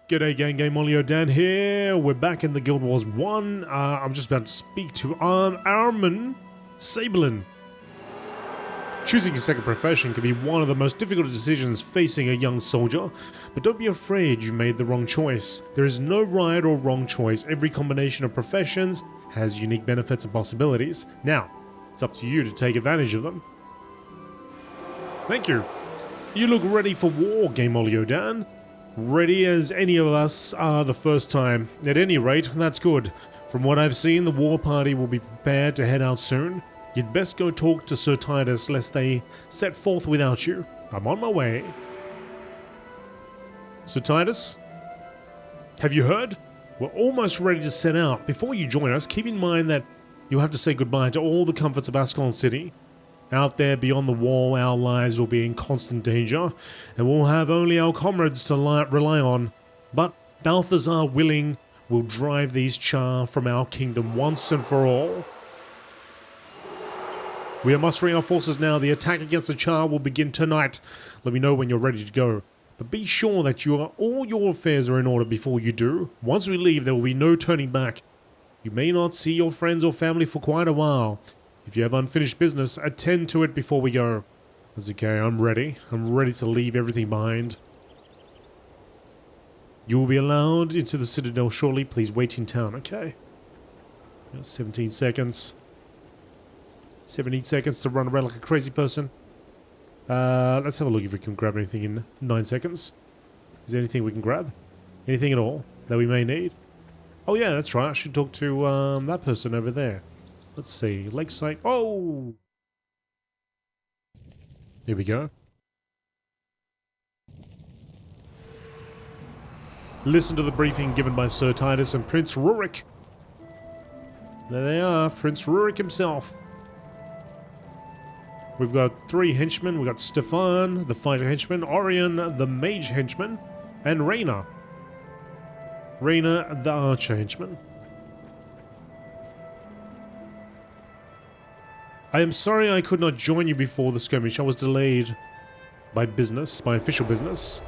G'day gang, GameolioDan here. We're back in the Guild Wars 1. I'm just about to speak to Armin Sablin. Choosing a second profession can be one of the most difficult decisions facing a young soldier, but don't be afraid you made the wrong choice. There is no right or wrong choice. Every combination of professions has unique benefits and possibilities. Now, it's up to you to take advantage of them. Thank you. You look ready for war, GameolioDan. Ready as any of us are the first time. At any rate, that's good. From what I've seen, the war party will be prepared to head out soon. You'd best go talk to Sir Titus lest they set forth without you. I'm on my way. Sir Titus? Have you heard? We're almost ready to set out. Before you join us, keep in mind that you'll have to say goodbye to all the comforts of Ascalon City. Out there beyond the wall, our lives will be in constant danger, and we'll have only our comrades to rely on. But Balthazar willing will drive these Charr from our kingdom once and for all. We are mustering our forces now. The attack against the Charr will begin tonight. Let me know when you're ready to go. But be sure that all your affairs are in order before you do. Once we leave, there will be no turning back. You may not see your friends or family for quite a while. If you have unfinished business, attend to it before we go. That's okay, I'm ready. I'm ready to leave everything behind. You will be allowed into the Citadel shortly. Please wait in town, okay? 17 seconds. 17 seconds to run around like a crazy person. Let's have a look if we can grab anything in 9 seconds. Is there anything we can grab? Anything at all that we may need? Oh yeah, that's right. I should talk to that person over there. Let's see, Lakeside. Oh! Here we go. Listen to the briefing given by Sir Titus and Prince Rurik. There they are, Prince Rurik himself. We've got 3 henchmen. We've got Stefan, the fighter henchman, Orion, the mage henchman, and Raina. Raina, the archer henchman. I am sorry I could not join you before the skirmish. I was delayed by business, by official business.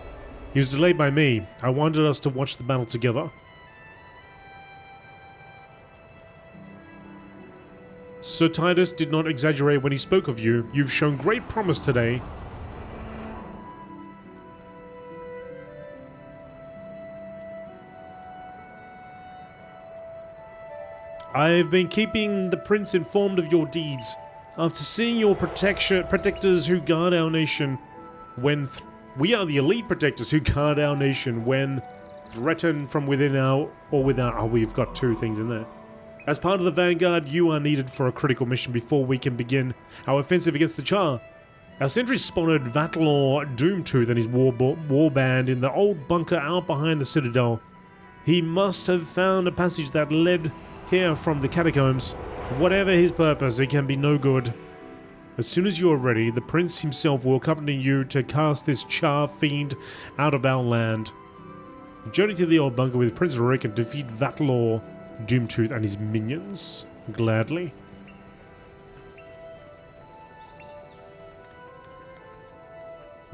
He was delayed by me. I wanted us to watch the battle together. Sir Titus did not exaggerate when he spoke of you. You've shown great promise today. I've been keeping the prince informed of your deeds. After seeing your protectors who guard our nation when we are the elite protectors who guard our nation when threatened from within or without. Oh, we've got 2 things in there. As part of the Vanguard, you are needed for a critical mission before we can begin our offensive against the Charr. Our sentries spotted Vatlaaw Doomtooth and his warband in the old bunker out behind the Citadel. He must have found a passage that led here from the catacombs. Whatever his purpose, it can be no good. As soon as you are ready, the prince himself will accompany you to cast this Charr fiend out of our land. Journey to the old bunker with Prince Rurik and defeat Vatlaaw Doomtooth and his minions. Gladly.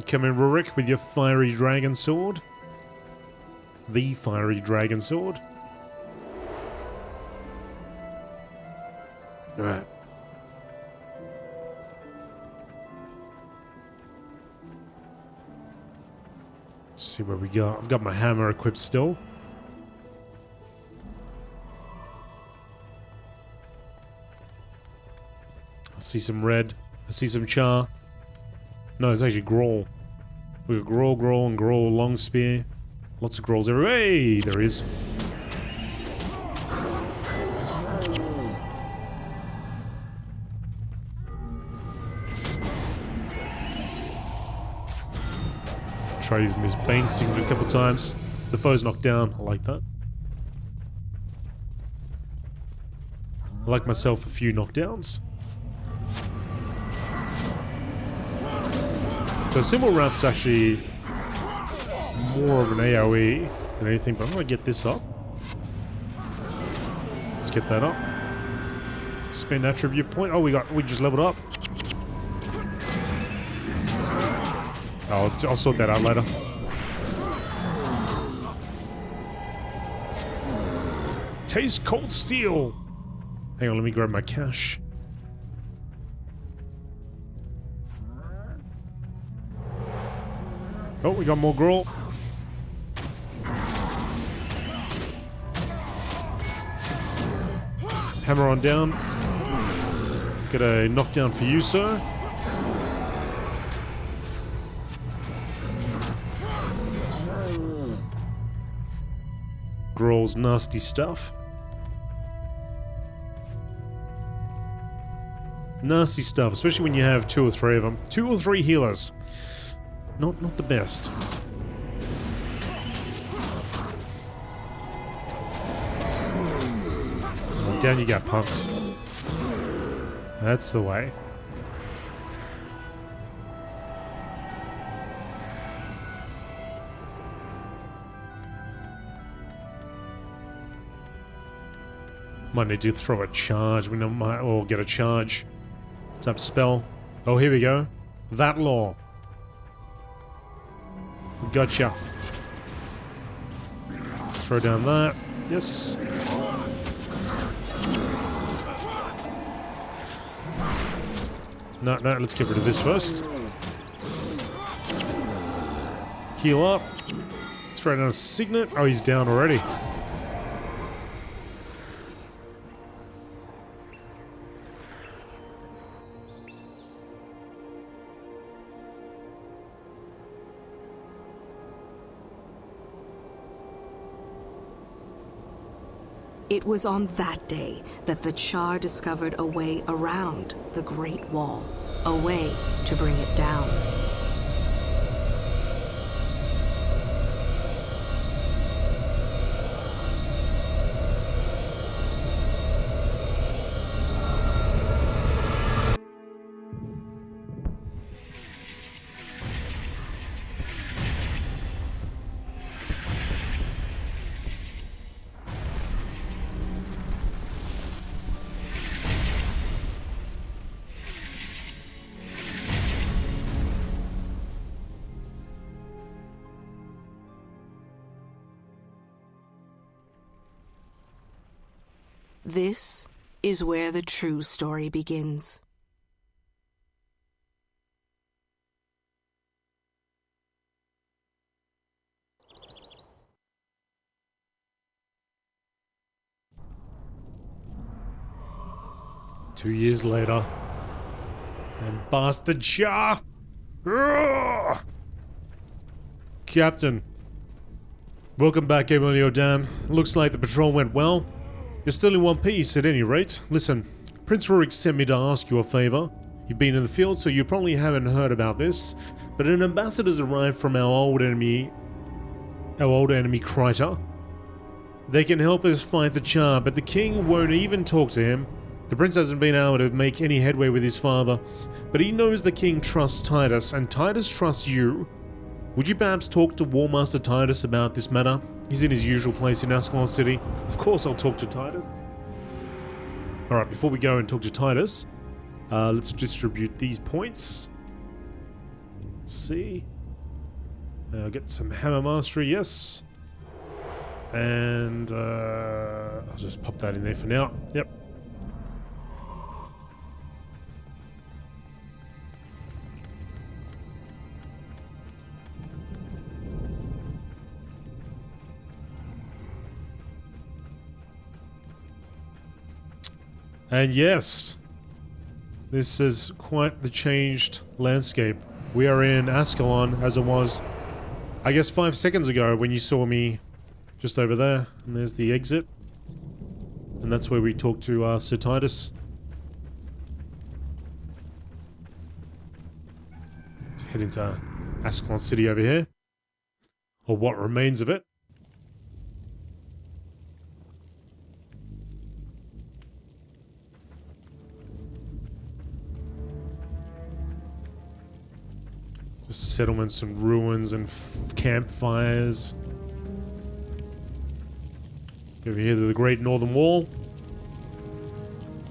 Come in, Rurik, with your fiery dragon sword. The fiery dragon sword. Alright. Let's see where we go. I've got my hammer equipped still. I see some red. I see some Charr. No, it's actually Growl. We got Growl, and Growl, long spear. Lots of Growls everywhere. Hey, there he is. Try using this Bane Signet a couple times. The foe's knocked down. I like that. I like myself a few knockdowns. So Symbol Wrath's actually more of an AoE than anything, but I'm going to get this up. Let's get that up. Spend attribute point. Oh, we just leveled up. I'll sort that out later. taste cold steel. Hang on, let me grab my cash. Oh, we got more gruel. Hammer on down. Get a knockdown for you, sir. Gruel's nasty stuff. Nasty stuff, especially when you have 2 or 3 of them. 2 or 3 healers. Not the best. Oh, down you got punks. That's the way. Might need to throw a charge. We might all get a charge type spell. Oh, here we go. Vatlaaw. Gotcha. Throw down that. Yes. No, let's get rid of this first. Heal up. Throw down a signet. Oh, he's down already. It was on that day that the Charr discovered a way around the Great Wall, a way to bring it down. This is where the true story begins. Two years later. And bastard Charr! Urgh! Captain. Welcome back, GameolioDan. Looks like the patrol went well. You're still in one piece, at any rate. Listen, Prince Rurik sent me to ask you a favor. You've been in the field, so you probably haven't heard about this, but an ambassador's arrived from our old enemy, Kryter. They can help us fight the Charr, but the king won't even talk to him. The prince hasn't been able to make any headway with his father, but he knows the king trusts Titus, and Titus trusts you. Would you perhaps talk to War Master Titus about this matter? He's in his usual place in Ascalon City. Of course I'll talk to Titus. Alright, before we go and talk to Titus, let's distribute these points. Let's see. I'll get some Hammer Mastery, yes. And I'll just pop that in there for now. Yep. And yes, this is quite the changed landscape. We are in Ascalon, as it was, I guess, 5 seconds ago when you saw me just over there. And there's the exit. And that's where we talk to Sir Titus. Let's head into Ascalon City over here. Or what remains of it. Just settlements and ruins and campfires. Over here to the Great Northern Wall.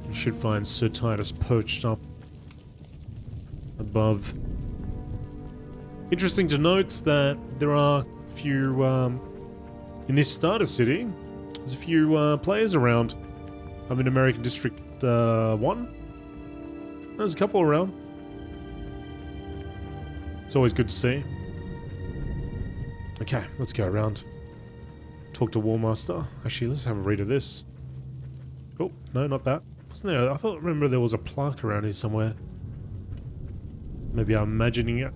You should find Sir Titus perched up above. Interesting to note that there are a few, in this starter city, There's a few players around. I'm in American District 1. There's a couple around. It's always good to see. Okay, let's go around. Talk to Warmaster. Actually, let's have a read of this. Oh, no, not that. Wasn't there? I remember there was a plaque around here somewhere. Maybe I'm imagining it.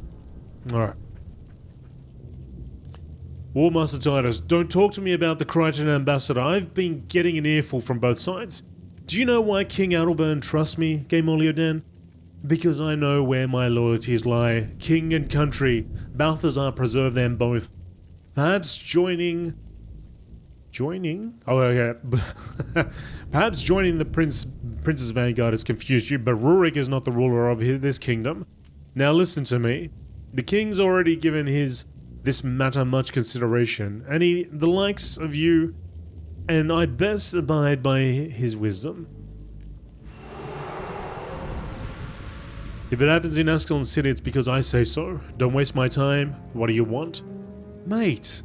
Alright. Warmaster Titus, don't talk to me about the Crichton Ambassador. I've been getting an earful from both sides. Do you know why King Adalbern trusts me, GameolioDan? Because I know where my loyalties lie. King and country. Balthazar preserve them both. Perhaps joining? Oh, okay. Perhaps joining the Prince's Vanguard has confused you, but Rurik is not the ruler of this kingdom. Now listen to me. The king's already given this matter much consideration, and the likes of you, and I best abide by his wisdom. If it happens in Ascalon City, it's because I say so. Don't waste my time. What do you want? Mate.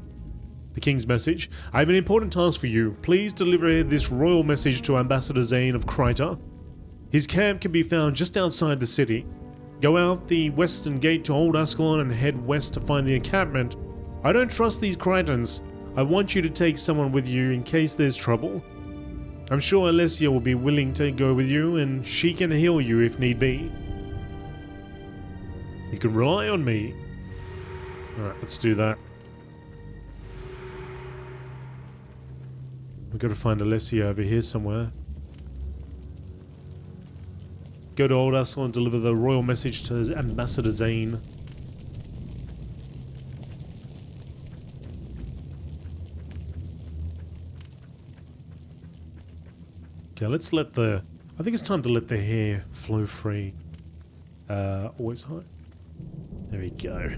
The king's message. I have an important task for you. Please deliver this royal message to Ambassador Zane of Kryta. His camp can be found just outside the city. Go out the western gate to Old Ascalon and head west to find the encampment. I don't trust these Krytons. I want you to take someone with you in case there's trouble. I'm sure Alessia will be willing to go with you, and she can heal you if need be. You can rely on me. Alright, let's do that. We've got to find Alessia over here somewhere. Go to Old Ascalon and deliver the royal message to Ambassador Zane. Okay, let's let the... I think it's time to let the hair flow free. Always high. There we go.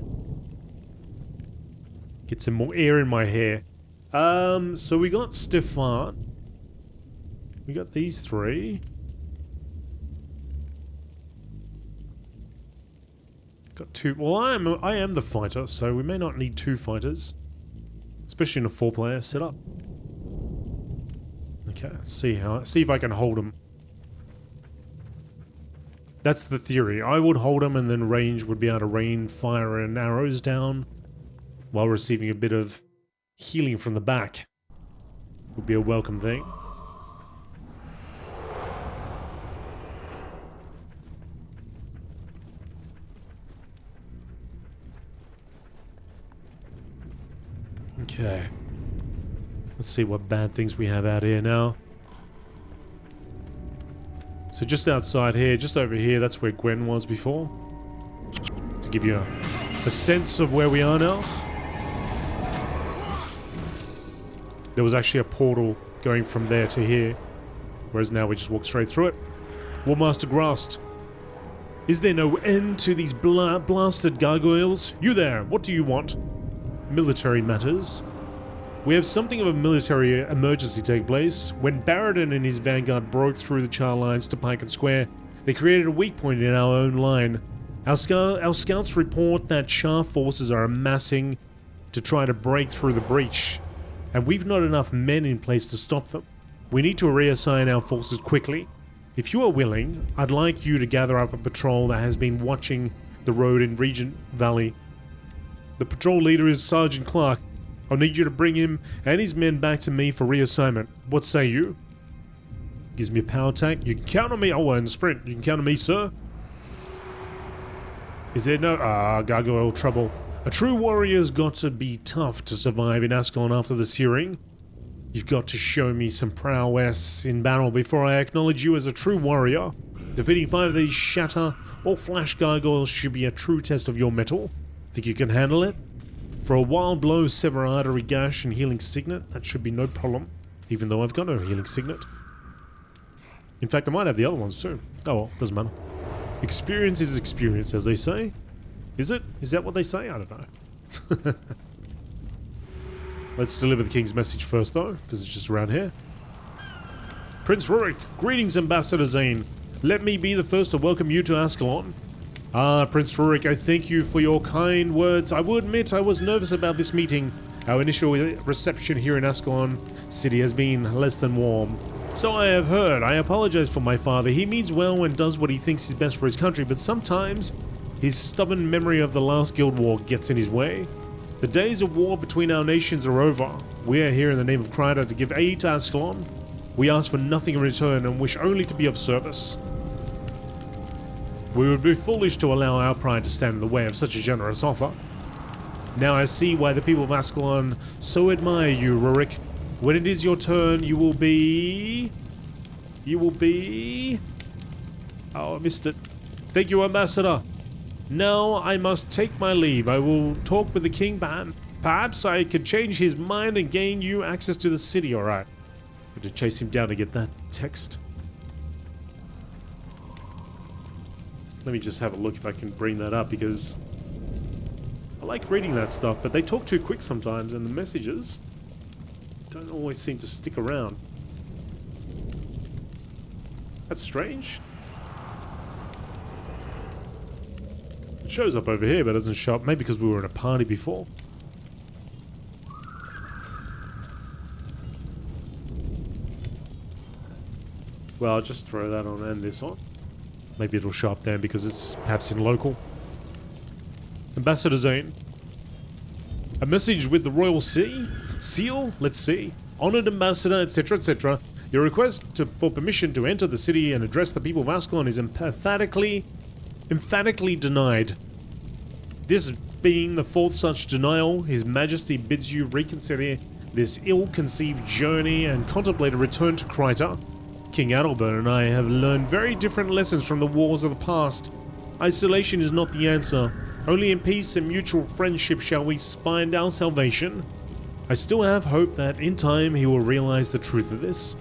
Get some more air in my hair. So we got Stefan. We got these three. Got two. Well, I am the fighter, so we may not need two fighters, especially in a 4-player setup. Okay, let's see if I can hold him. That's the theory. I would hold him, and then range would be able to rain fire and arrows down, while receiving a bit of healing from the back. Would be a welcome thing. Okay. Let's see what bad things we have out here now. So just outside here, just over here, that's where Gwen was before. To give you a sense of where we are now. There was actually a portal going from there to here, whereas now we just walk straight through it. Warmaster Grast. Is there no end to these blasted gargoyles? You there, what do you want? Military matters. We have something of a military emergency take place. When Baradin and his Vanguard broke through the Charr lines to Pike and Square, they created a weak point in our own line. Our scouts report that Charr forces are amassing to try to break through the breach, and we've not enough men in place to stop them. We need to reassign our forces quickly. If you are willing, I'd like you to gather up a patrol that has been watching the road in Regent Valley. The patrol leader is Sergeant Clark. I'll need you to bring him and his men back to me for reassignment. What say you? Gives me a power tank. You can count on me. Oh, and sprint. You can count on me, sir. Is there no... gargoyle trouble. A true warrior's got to be tough to survive in Ascalon after the Searing. You've got to show me some prowess in battle before I acknowledge you as a true warrior. Defeating 5 of these shatter or flash gargoyles should be a true test of your mettle. Think you can handle it? For a wild blow, sever artery gash and healing signet, that should be no problem, even though I've got no healing signet. In fact, I might have the other ones too. Oh well, doesn't matter. Experience is experience, as they say. Is it? Is that what they say? I don't know. Let's deliver the king's message first though, because it's just around here. Prince Rurik, greetings Ambassador Zane. Let me be the first to welcome you to Ascalon. Prince Rurik, I thank you for your kind words. I will admit I was nervous about this meeting, Our initial reception here in Ascalon City has been less than warm. So I have heard. I apologize for my father. He means well and does what he thinks is best for his country, but sometimes his stubborn memory of the last guild war gets in his way. The days of war between our nations are over. We are here in the name of Kryder to give aid to Ascalon. We ask for nothing in return and wish only to be of service. We would be foolish to allow our pride to stand in the way of such a generous offer. Now I see why the people of Ascalon so admire you, Rurik. When it is your turn, you will be... Oh, I missed it. Thank you, Ambassador. Now I must take my leave. I will talk with the king. Perhaps I could change his mind and gain you access to the city. Alright. Got to chase him down to get that text. Let me just have a look if I can bring that up, because I like reading that stuff, but they talk too quick sometimes and the messages don't always seem to stick around. That's strange. It shows up over here, but it doesn't show up. Maybe because we were in a party before. Well, I'll just throw that on and this on. Maybe it'll show up then because it's perhaps in local. Ambassador Zane. A message with the royal seal? Let's see. Honored ambassador, etc., etc. Your request for permission to enter the city and address the people of Ascalon is emphatically denied. This being the fourth such denial, His Majesty bids you reconsider this ill-conceived journey and contemplate a return to Kryder. King Adalbert and I have learned very different lessons from the wars of the past. Isolation is not the answer. Only in peace and mutual friendship shall we find our salvation. I still have hope that in time he will realize the truth of this.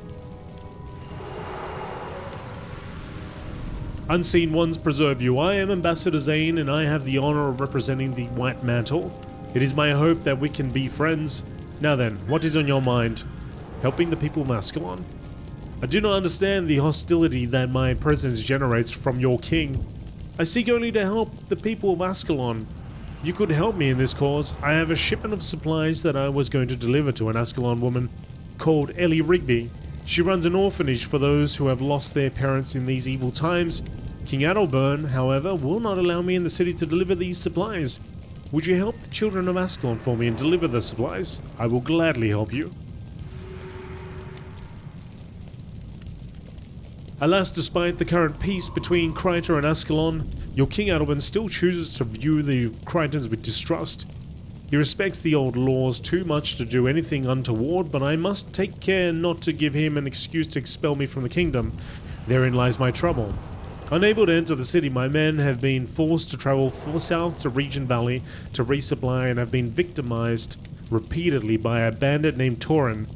Unseen ones preserve you. I am Ambassador Zane and I have the honor of representing the White Mantle. It is my hope that we can be friends. Now then, what is on your mind? Helping the people of Ascalon? I do not understand the hostility that my presence generates from your king. I seek only to help the people of Ascalon. You could help me in this cause. I have a shipment of supplies that I was going to deliver to an Ascalon woman called Ellie Rigby. She runs an orphanage for those who have lost their parents in these evil times. King Adalbert, however, will not allow me in the city to deliver these supplies. Would you help the children of Ascalon for me and deliver the supplies? I will gladly help you. Alas, despite the current peace between Kryder and Ascalon, your King Adalbert still chooses to view the Krytans with distrust. He respects the old laws too much to do anything untoward, but I must take care not to give him an excuse to expel me from the kingdom. Therein lies my trouble. Unable to enter the city, my men have been forced to travel south to Region Valley to resupply and have been victimized repeatedly by a bandit named Tauren.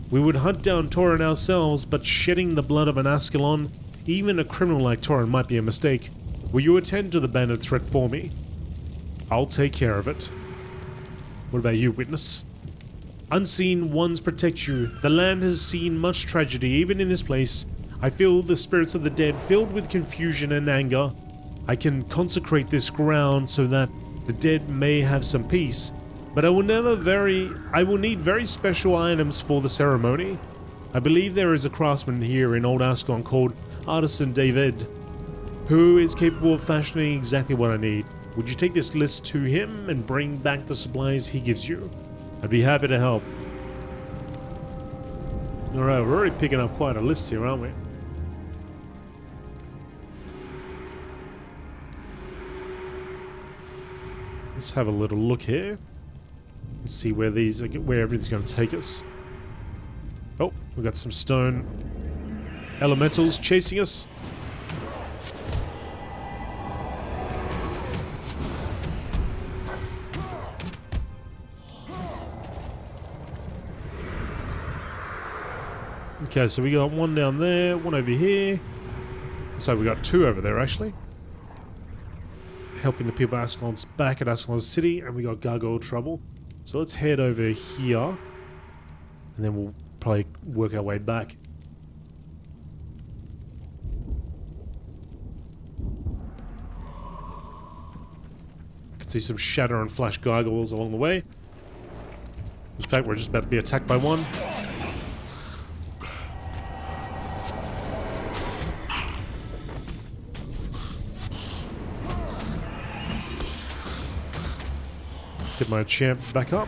We would hunt down Tauren ourselves, but shedding the blood of an Ascalon, even a criminal like Tauren, might be a mistake. Will you attend to the bandit threat for me? I'll take care of it. What about you, witness? Unseen ones protect you. The land has seen much tragedy, even in this place. I feel the spirits of the dead filled with confusion and anger. I can consecrate this ground so that the dead may have some peace. But I will need very special items for the ceremony. I believe there is a craftsman here in Old Ascalon called Artisan David, who is capable of fashioning exactly what I need. Would you take this list to him and bring back the supplies he gives you? I'd be happy to help. Alright, we're already picking up quite a list here, aren't we? Let's have a little look here. Let's see where everything's going to take us. Oh, we've got some stone elementals chasing us. Okay, so we got one down there, one over here. So we got two over there, actually. Helping the people of Ascalon's back at Ascalon City, and we got gargoyle trouble. So let's head over here, and then we'll probably work our way back. I can see some shatter and flash gargoyles along the way. In fact, we're just about to be attacked by one. Get my champ back up.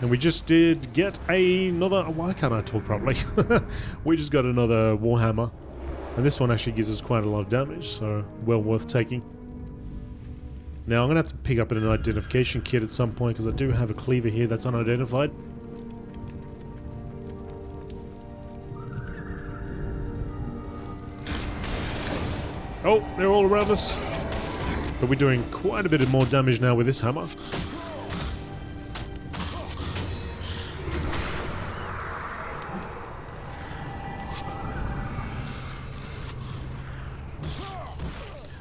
And we just did get another... Why can't I talk properly? We just got another Warhammer. And this one actually gives us quite a lot of damage, so well worth taking. Now I'm going to have to pick up an identification kit at some point, because I do have a cleaver here that's unidentified. Oh, they're all around us. But we're doing quite a bit of more damage now with this hammer.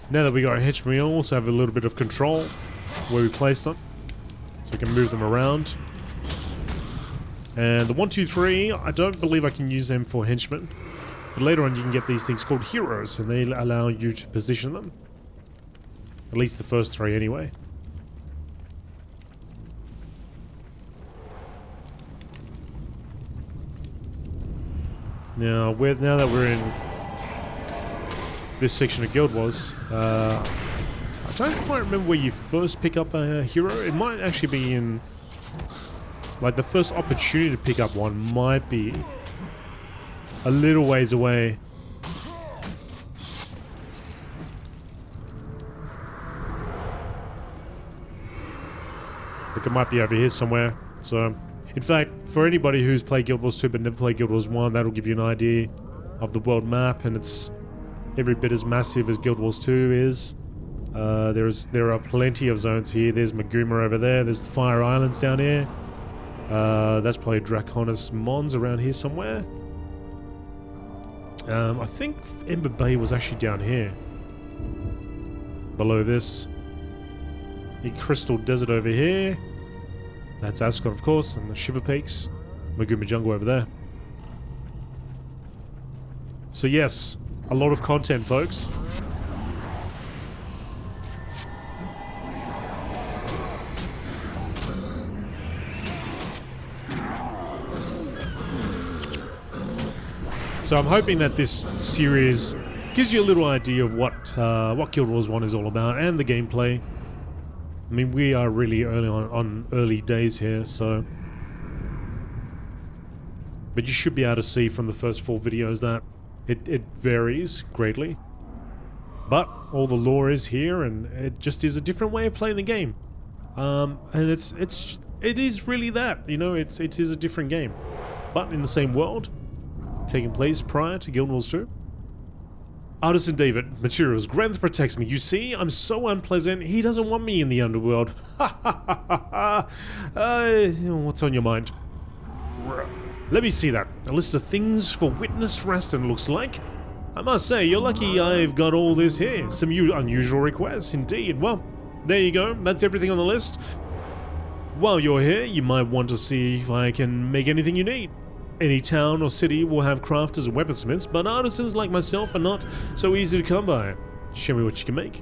Now that we got henchmen, we also have a little bit of control where we place them. So we can move them around. And the 1, 2, 3, I don't believe I can use them for henchmen. But later on you can get these things called heroes, and they allow you to position them. At least the first 3 anyway. Now that we're in this section of Guild Wars, I don't quite remember where you first pick up a hero. It might actually be in... Like, the first opportunity to pick up one might be a little ways away. I think it might be over here somewhere. So, in fact, for anybody who's played Guild Wars 2 but never played Guild Wars 1, that'll give you an idea of the world map, and it's every bit as massive as Guild Wars 2 is. There are plenty of zones here. There's Maguma over there. There's the Fire Islands down here. That's probably Draconis Mons around here somewhere. I think Ember Bay was actually down here. Below this. The Crystal Desert over here. That's Ascalon, of course, and the Shiver Peaks. Maguma Jungle over there. So yes, a lot of content, folks. So I'm hoping that this series gives you a little idea of what Guild Wars 1 is all about, and the gameplay. I mean, we are really early on early days here, so... But you should be able to see from the first 4 videos that it varies greatly. But all the lore is here, and it just is a different way of playing the game. And it is really that, you know, it is a different game. But in the same world, taking place prior to Guild Wars 2. Artisan David, materials, Grenth protects me. You see, I'm so unpleasant, he doesn't want me in the underworld. Ha ha ha ha. What's on your mind? Let me see that. A list of things for witness Raston looks like. I must say, you're lucky I've got all this here. Some unusual requests, indeed. Well, there you go. That's everything on the list. While you're here, you might want to see if I can make anything you need. Any town or city will have crafters and weaponsmiths, but artisans like myself are not so easy to come by. Show me what you can make.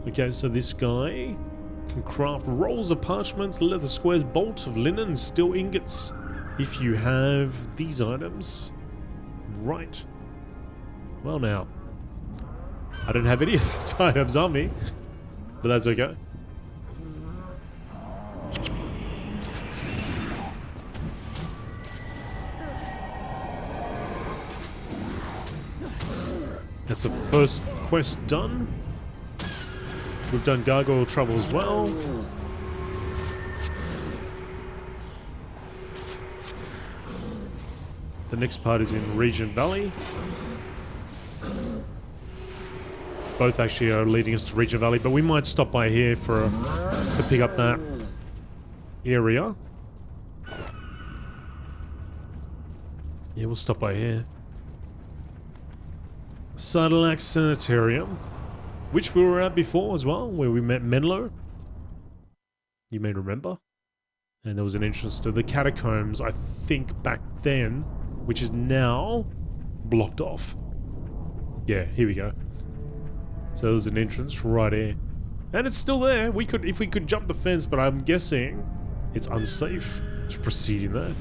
Okay, so this guy can craft rolls of parchments, leather squares, bolts of linen, and steel ingots. If you have these items. Right. Well now. I don't have any of those items on me, but that's okay. That's the first quest done. We've done Gargoyle Trouble as well. The next part is in Regent Valley. Both actually are leading us to Regent Valley, but we might stop by here to pick up that area. Yeah, we'll stop by here. Citadel Sanitarium, which we were at before as well, where we met Menlo. You may remember. And there was an entrance to the catacombs, I think, back then, which is now blocked off. Yeah, here we go. So there's an entrance right here. And it's still there. If we could jump the fence, but I'm guessing it's unsafe to proceed in there.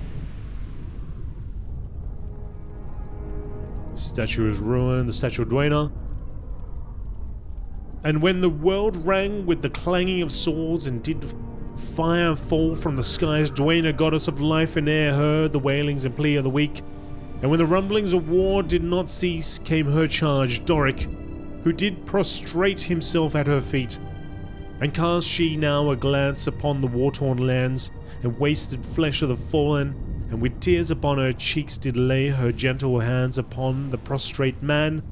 Statue is ruined, the statue of Dwayna. And when the world rang with the clanging of swords and did fire fall from the skies, Dwayna, goddess of life and air, heard the wailings and plea of the weak. And when the rumblings of war did not cease, came her charge, Doric, who did prostrate himself at her feet. And cast she now a glance upon the war-torn lands and wasted flesh of the fallen, and with tears upon her cheeks did lay her gentle hands upon the prostrate man.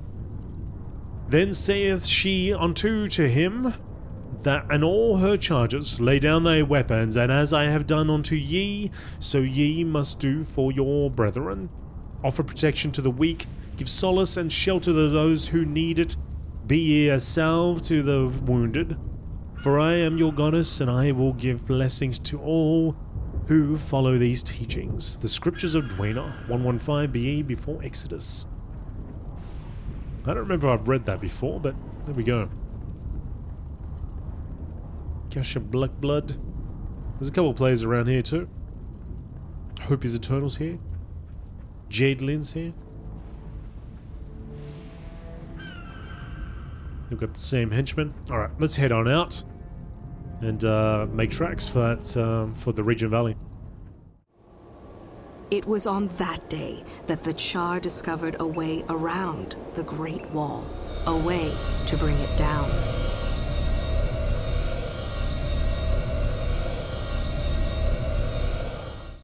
Then saith she unto to him, that and all her charges, lay down thy weapons, and as I have done unto ye, so ye must do for your brethren. Offer protection to the weak, give solace and shelter to those who need it, be ye a salve to the wounded. For I am your goddess, and I will give blessings to all who follow these teachings. The Scriptures of Dwayna, 115 BE before Exodus. I don't remember I've read that before, but there we go. Cache of Black Blood. There's a couple of players around here too. Hope is Eternal's here. Jade Lynn's here. They've got the same henchmen. Alright, let's head on out and make tracks for that, for the Region Valley. It was on that day that the Charr discovered a way around the Great Wall, a way to bring it down.